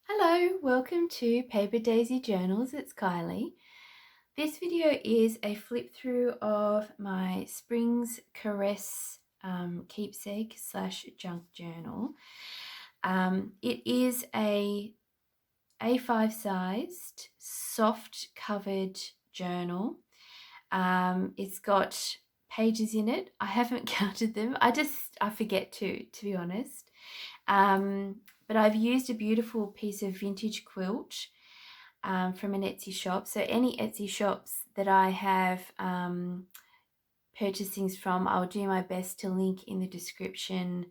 Hello, welcome to PaperDaisyJournals. It's Kylie. This video is a flip through of my Spring's Caress Keepsake / Junk Journal. It is a A5 sized, soft covered journal. It's got pages in it. I haven't counted them. I forget to be honest. But I've used a beautiful piece of vintage quilt from an Etsy shop. So any Etsy shops that I have purchased things from, I'll do my best to link in the description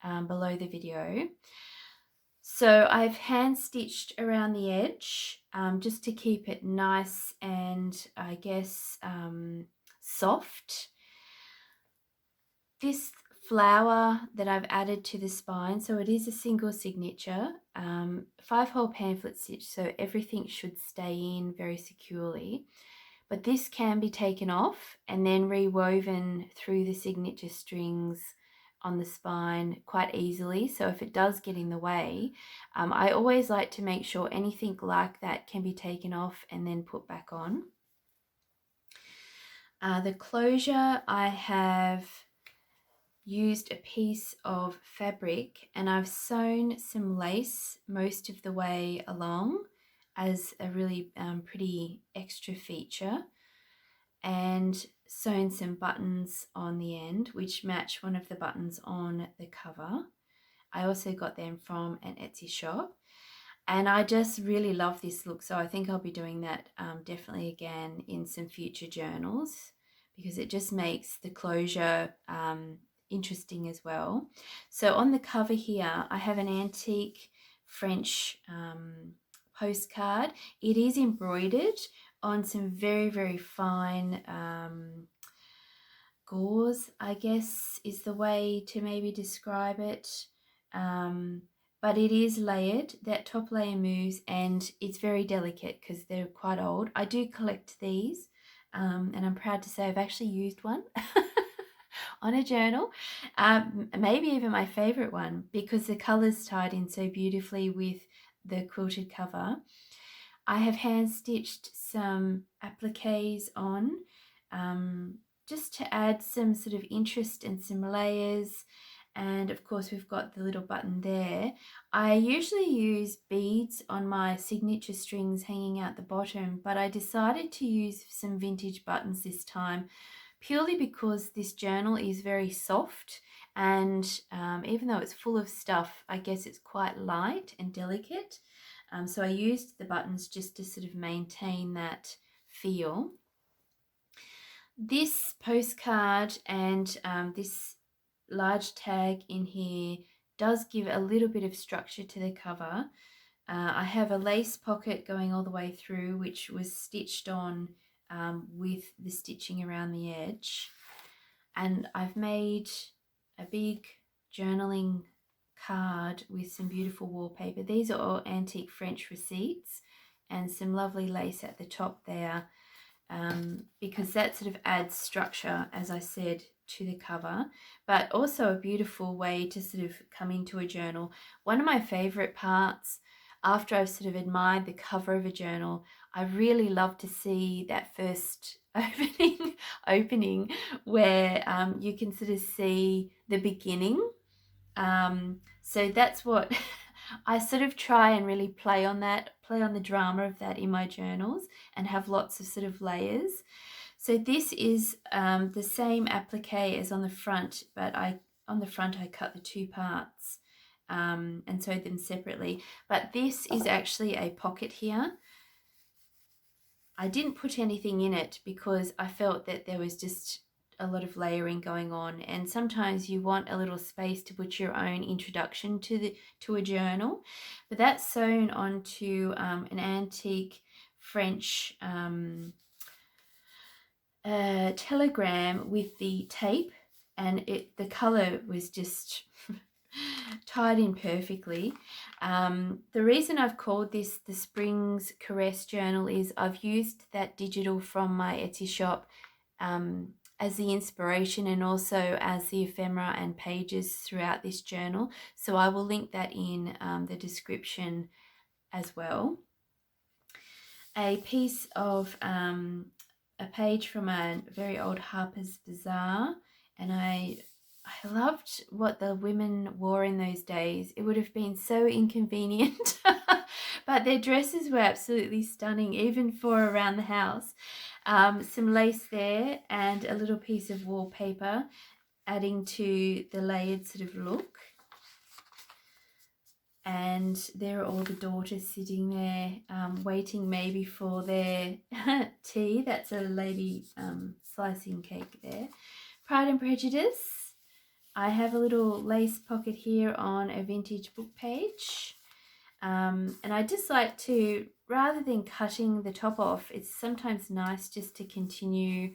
below the video. So I've hand stitched around the edge just to keep it nice and I guess soft. This flower that I've added to the spine, so it is a single signature, 5-hole pamphlet stitch, so everything should stay in very securely. But this can be taken off and then rewoven through the signature strings on the spine quite easily. So if it does get in the way, I always like to make sure anything like that can be taken off and then put back on. The closure, I have used a piece of fabric and I've sewn some lace most of the way along as a really pretty extra feature, and sewn some buttons on the end which match one of the buttons on the cover. I also got them from an Etsy shop and I just really love this look, so I think I'll be doing that definitely again in some future journals because it just makes the closure interesting as well. So on the cover here I have an antique French postcard. It is embroidered on some very fine gauze, I guess is the way to maybe describe it, but it is layered. That top layer moves and it's very delicate because they're quite old. I do collect these and I'm proud to say I've actually used one on a journal, maybe even my favorite one because the colors tied in so beautifully with the quilted cover. I have hand stitched some appliques on just to add some sort of interest and some layers, and of course we've got the little button there. I usually use beads on my signature strings hanging out the bottom, but I decided to use some vintage buttons this time purely because this journal is very soft and even though it's full of stuff, I guess it's quite light and delicate. So I used the buttons just to sort of maintain that feel. This postcard and this large tag in here does give a little bit of structure to the cover. I have a lace pocket going all the way through which was stitched on with the stitching around the edge, and I've made a big journaling card with some beautiful wallpaper. These are all antique French receipts and some lovely lace at the top there, because that sort of adds structure, as I said, to the cover, but also a beautiful way to sort of come into a journal. One of my favorite parts after I've sort of admired the cover of a journal, I really love to see that first opening where you can sort of see the beginning. So that's what I sort of try and really play on the drama of that in my journals and have lots of sort of layers. So this is the same applique as on the front, but on the front I cut the two parts and sewed them separately. But this is actually a pocket here. I didn't put anything in it because I felt that there was just a lot of layering going on, and sometimes you want a little space to put your own introduction to a journal. But that's sewn onto an antique French telegram with the tape, and the color was just tied in perfectly. The reason I've called this the Spring's Caress Journal is I've used that digital from my Etsy shop as the inspiration and also as the ephemera and pages throughout this journal. So I will link that in the description as well. A piece of a page from a very old Harper's Bazaar, and I loved what the women wore in those days. It would have been so inconvenient, but their dresses were absolutely stunning, even for around the house. Some lace there and a little piece of wallpaper, adding to the layered sort of look. And there are all the daughters sitting there, waiting maybe for their tea. That's a lady slicing cake there. Pride and Prejudice. I have a little lace pocket here on a vintage book page. And I just like to, rather than cutting the top off, it's sometimes nice just to continue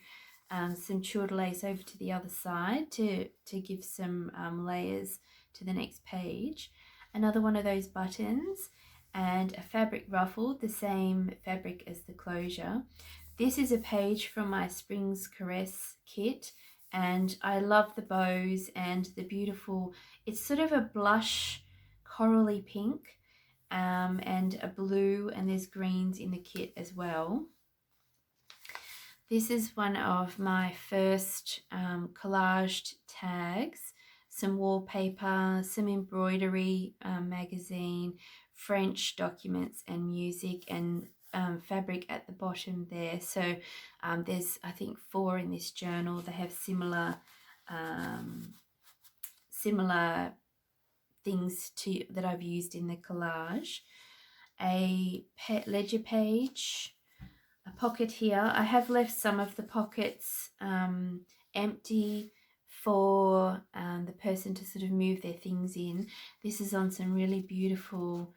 some chilled lace over to the other side to give some layers to the next page. Another one of those buttons and a fabric ruffle, the same fabric as the closure. This is a page from my Spring's Caress kit, and I love the bows and the beautiful, it's sort of a blush corally pink and a blue, and there's greens in the kit as well. This is one of my first collaged tags. Some wallpaper, some embroidery magazine, French documents and music, and fabric at the bottom there. So there's, I think, 4 in this journal. They have similar things that I've used in the collage. A pet ledger page, a pocket here. I have left some of the pockets empty for the person to sort of move their things in. This is on some really beautiful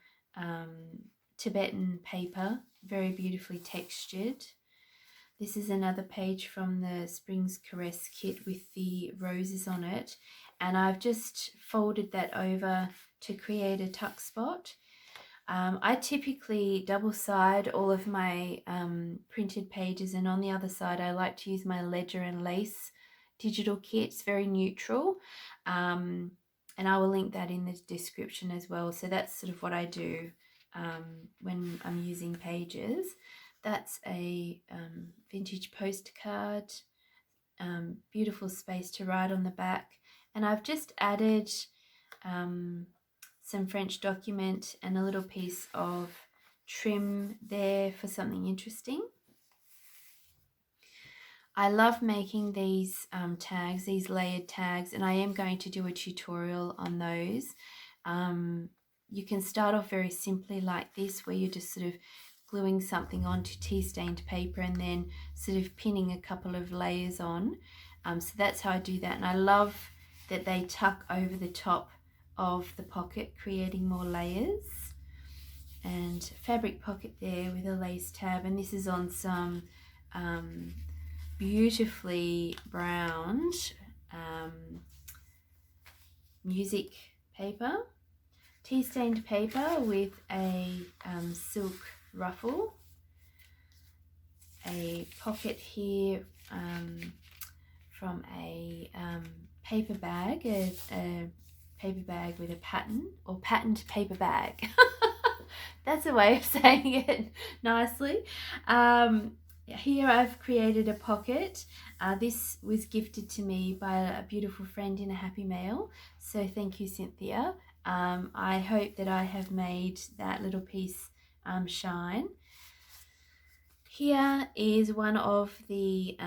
Tibetan paper, very beautifully textured. This is another page from the Spring's Caress kit with the roses on it, and I've just folded that over to create a tuck spot. I typically double side all of my printed pages, and on the other side I like to use my ledger and lace digital kit. It's very neutral, and I will link that in the description as well. So that's sort of what I do when I'm using pages. That's a vintage postcard, beautiful space to write on the back, and I've just added some French document and a little piece of trim there for something interesting. I love making these tags, these layered tags, and I am going to do a tutorial on those. You can start off very simply like this, where you're just sort of gluing something onto tea-stained paper and then sort of pinning a couple of layers on. So that's how I do that, and I love that they tuck over the top of the pocket, creating more layers. And fabric pocket there with a lace tab, and this is on some beautifully browned music paper, tea-stained paper with a silk ruffle. A pocket here from a paper bag, a paper bag with a pattern, or patterned paper bag. That's a way of saying it nicely. Here I've created a pocket. This was gifted to me by a beautiful friend in a happy mail, so thank you, Cynthia. I hope that I have made that little piece shine. Here is one of the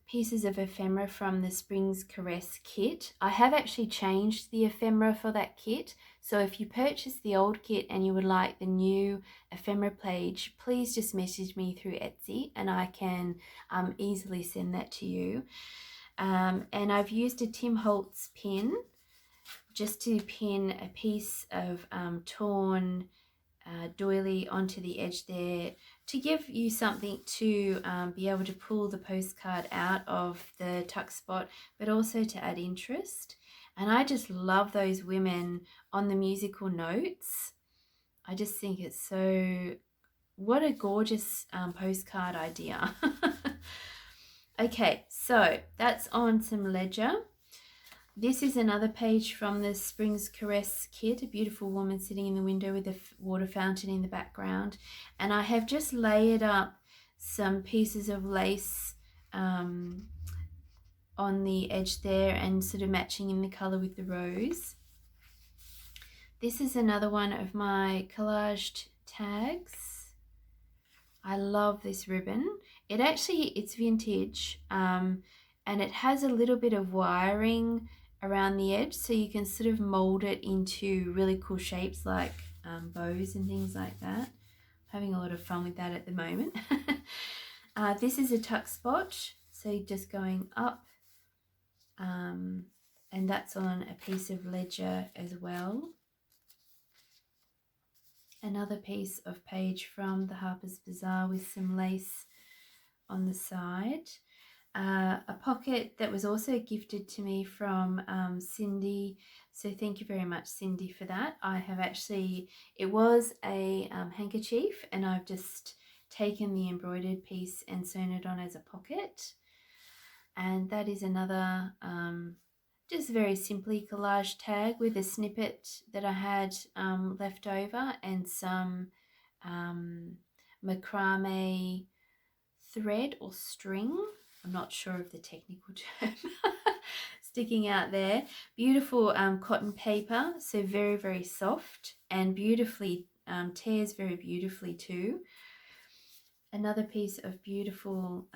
pieces of ephemera from the Spring's Caress kit. I have actually changed the ephemera for that kit, so if you purchase the old kit and you would like the new ephemera page, please just message me through Etsy and I can easily send that to you. And I've used a Tim Holtz pin just to pin a piece of torn doily onto the edge there, to give you something to be able to pull the postcard out of the tuck spot, but also to add interest. And I just love those women on the musical notes. I just think it's so, what a gorgeous postcard idea. Okay, so that's on some ledger. This is another page from the Spring's Caress kit, a beautiful woman sitting in the window with a water fountain in the background. And I have just layered up some pieces of lace on the edge there and sort of matching in the colour with the rose. This is another one of my collaged tags. I love this ribbon. It's vintage, and it has a little bit of wiring around the edge, so you can sort of mold it into really cool shapes like bows and things like that. Having a lot of fun with that at the moment. This is a tuck spot, so just going up, and that's on a piece of ledger as well. Another piece of page from the Harper's Bazaar with some lace on the side. A pocket that was also gifted to me from Cindy, so thank you very much, Cindy, for that. It was a handkerchief, and I've just taken the embroidered piece and sewn it on as a pocket. And that is another just very simply collage tag with a snippet that I had left over and some macrame thread or string. I'm not sure of the technical term. Sticking out there. Beautiful cotton paper, so very, very soft and beautifully tears very beautifully too. Another piece of beautiful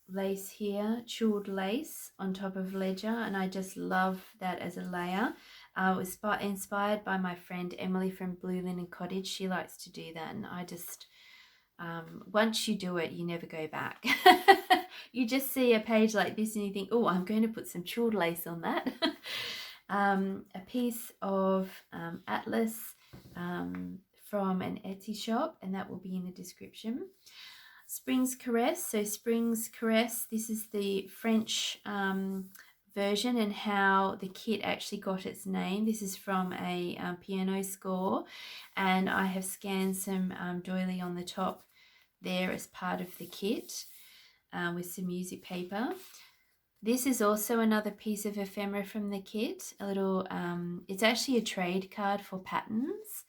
lace here, chewed lace on top of ledger, and I just love that as a layer. It was inspired by my friend Emily from Blue Linen Cottage. She likes to do that, and I just once you do it, you never go back. You just see a page like this and you think, oh, I'm going to put some chewed lace on that. A piece of atlas from an Etsy shop, and that will be in the description. Spring's Caress. So Spring's Caress, this is the French version and how the kit actually got its name. This is from a piano score, and I have scanned some doily on the top there as part of the kit with some music paper. This is also another piece of ephemera from the kit. A little, it's actually a trade card for patterns,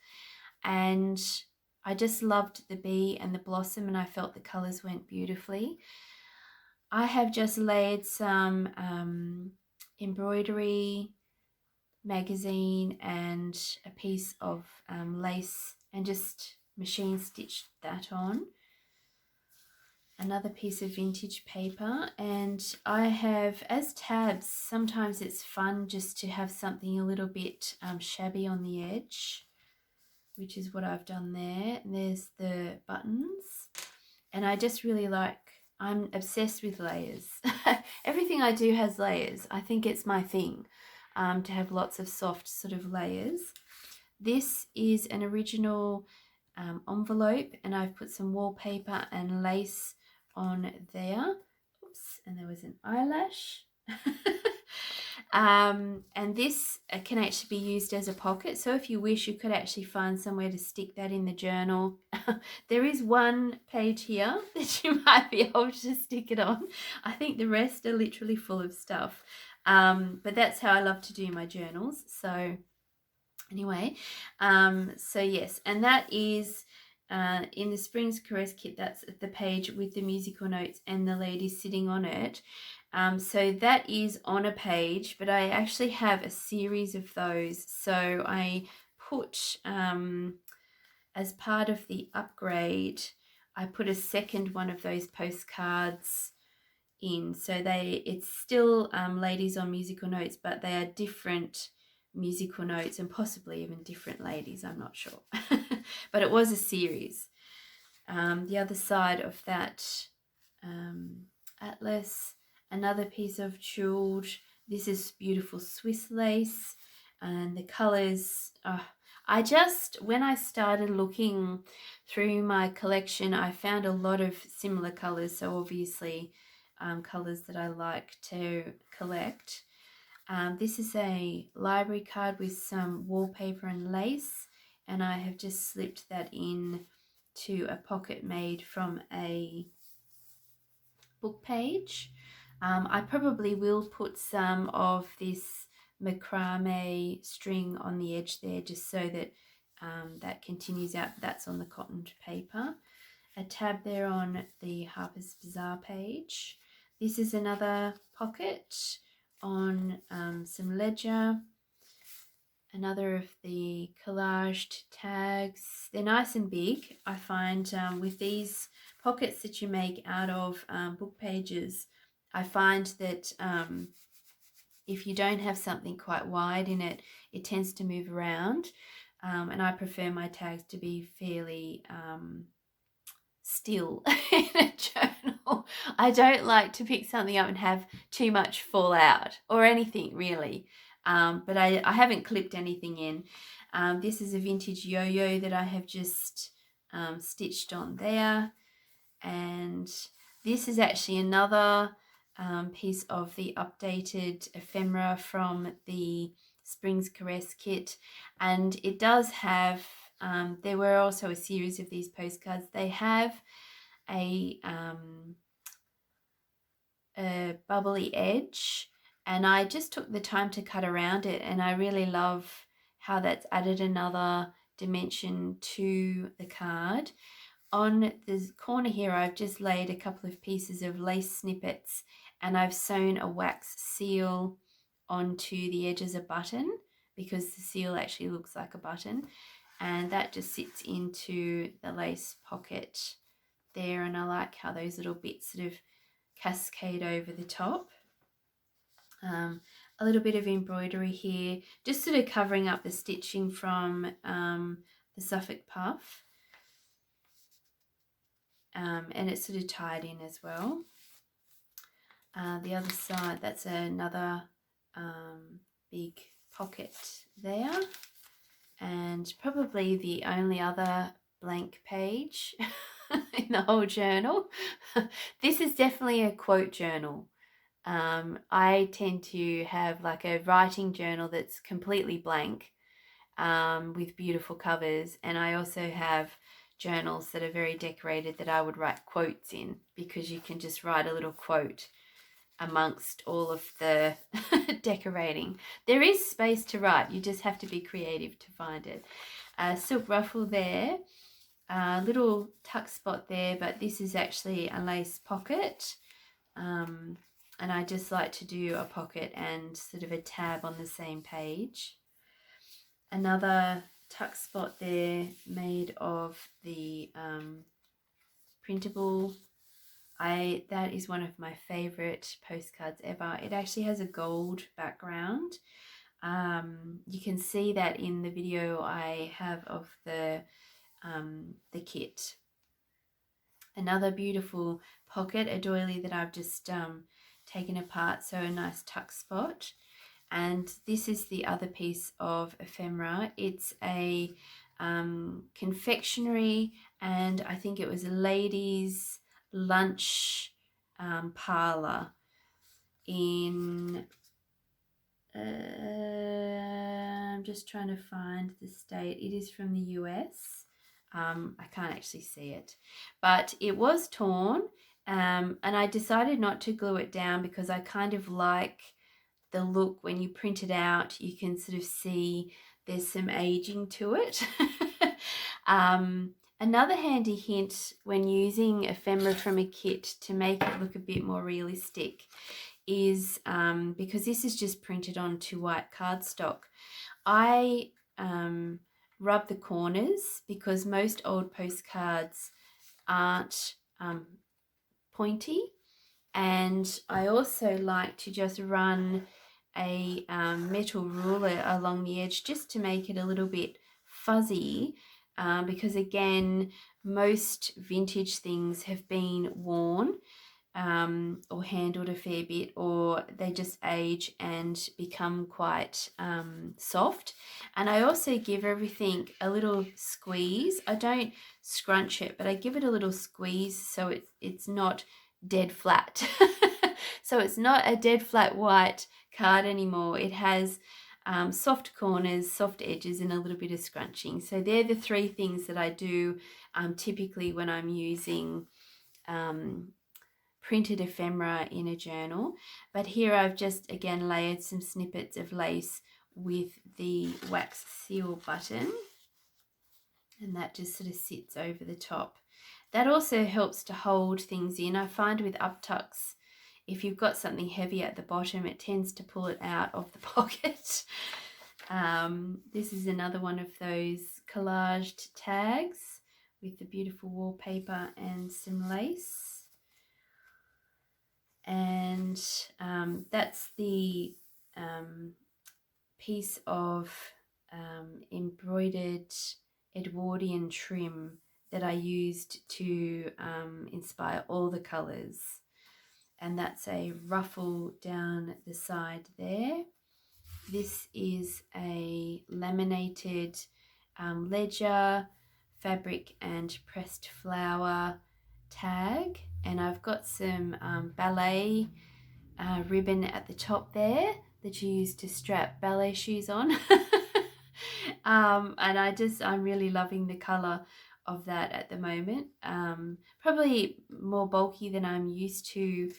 and I just loved the bee and the blossom, and I felt the colours went beautifully. I have just layered some embroidery magazine and a piece of lace and just machine stitched that on. Another piece of vintage paper, and I have, as tabs, sometimes it's fun just to have something a little bit shabby on the edge, which is what I've done there. And there's the buttons, and I just really I'm obsessed with layers. Everything I do has layers. I think it's my thing to have lots of soft sort of layers. This is an original envelope, and I've put some wallpaper and lace on there. Oops, and there was an eyelash. And this can actually be used as a pocket, so if you wish, you could actually find somewhere to stick that in the journal. There is one page here that you might be able to stick it on. I think the rest are literally full of stuff, but that's how I love to do my journals. So anyway, so yes, and that is in the Spring's Caress kit. That's the page with the musical notes and the lady sitting on it. So that is on a page, but I actually have a series of those. So I put, as part of the upgrade, I put a second one of those postcards in. So it's still ladies on musical notes, but they are different musical notes and possibly even different ladies, I'm not sure. But it was a series. The other side of that atlas, another piece of jeweled, this is beautiful Swiss lace, and the colors, when I started looking through my collection, I found a lot of similar colors, so obviously colors that I like to collect. This is a library card with some wallpaper and lace, and I have just slipped that in to a pocket made from a book page. I probably will put some of this macrame string on the edge there, just so that that continues out. That's on the cotton paper. A tab there on the Harper's Bazaar page. This is another pocket on some ledger. Another of the collaged tags. They're nice and big. I find with these pockets that you make out of book pages, I find that if you don't have something quite wide in it, it tends to move around. And I prefer my tags to be fairly still in a journal. I don't like to pick something up and have too much fall out or anything really. But I haven't clipped anything in. This is a vintage yo-yo that I have just stitched on there. And this is actually another piece of the updated ephemera from the Spring's Caress kit. And it does have, there were also a series of these postcards. They have a bubbly edge, and I just took the time to cut around it, and I really love how that's added another dimension to the card. On the corner here, I've just laid a couple of pieces of lace snippets, and I've sewn a wax seal onto the edge as a button, because the seal actually looks like a button, and that just sits into the lace pocket there. And I like how those little bits sort of cascade over the top. A little bit of embroidery here, just sort of covering up the stitching from the Suffolk puff, and it's sort of tied in as well. The other side, that's another big pocket there, and probably the only other blank page in the whole journal. This is definitely a quote journal. I tend to have like a writing journal that's completely blank with beautiful covers, and I also have journals that are very decorated that I would write quotes in, because you can just write a little quote amongst all of the decorating. There is space to write, you just have to be creative to find it. Silk ruffle there, a little tuck spot there, but this is actually a lace pocket, and I just like to do a pocket and sort of a tab on the same page. Another tuck spot there made of the Printable. That is one of my favorite postcards ever. It actually has a gold background. You can see that in the video I have of the kit. Another beautiful pocket, a doily that I've just taken apart, so a nice tuck spot. And this is the other piece of ephemera. It's a confectionery, and I think it was a ladies' lunch parlour in I'm just trying to find the state. It is from the US. I can't actually see it, but it was torn, and I decided not to glue it down because I kind of like the look when you print it out. You can sort of see there's some aging to it. Another handy hint when using ephemera from a kit to make it look a bit more realistic is, because this is just printed onto white cardstock, I rub the corners, because most old postcards aren't pointy, and I also like to just run a metal ruler along the edge just to make it a little bit fuzzy, because again, most vintage things have been worn or handled a fair bit, or they just age and become quite soft. And I also give everything a little squeeze. I don't scrunch it, but I give it a little squeeze so it's not dead flat. So it's not a dead flat white card anymore. It has soft corners, soft edges, and a little bit of scrunching. So they're the three things that I do typically when I'm using printed ephemera in a journal. But here I've just again layered some snippets of lace with the wax seal button, and that just sort of sits over the top. That also helps to hold things in. I find with uptucks, if you've got something heavy at the bottom, it tends to pull it out of the pocket. This is another one of those collaged tags with the beautiful wallpaper and some lace. And that's the piece of embroidered Edwardian trim that I used to inspire all the colours. And that's a ruffle down the side there. This is a laminated ledger, fabric and pressed flower tag, and I've got some ballet ribbon at the top there that you use to strap ballet shoes on. And I'm really loving the colour of that at the moment. Probably more bulky than I'm used to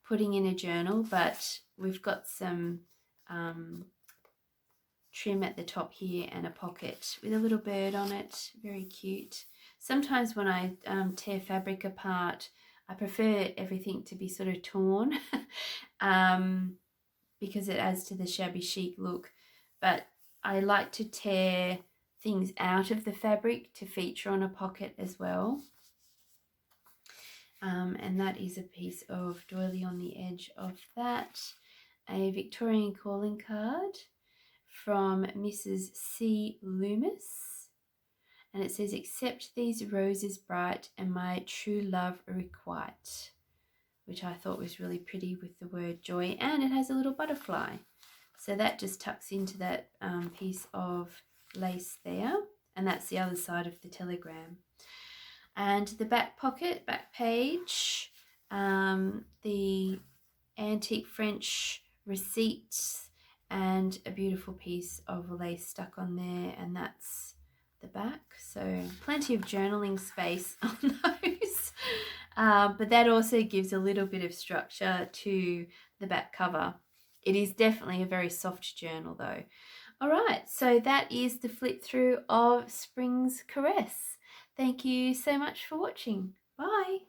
putting in a journal, but we've got some trim at the top here and a pocket with a little bird on it. Very cute. Sometimes when I tear fabric apart, I prefer everything to be sort of torn because it adds to the shabby chic look. But I like to tear things out of the fabric to feature on a pocket as well. And that is a piece of doily on the edge of that. A Victorian calling card from Mrs. C. Loomis. And it says, "Accept these roses bright and my true love requite," which I thought was really pretty with the word joy. And it has a little butterfly. So that just tucks into that piece of lace there. And that's the other side of the telegram. And the back pocket, back page, the antique French receipts and a beautiful piece of lace stuck on there, and that's the back. So plenty of journaling space on those. But that also gives a little bit of structure to the back cover. It is definitely a very soft journal though. All right, so that is the flip through of Spring's Caress. Thank you so much for watching. Bye.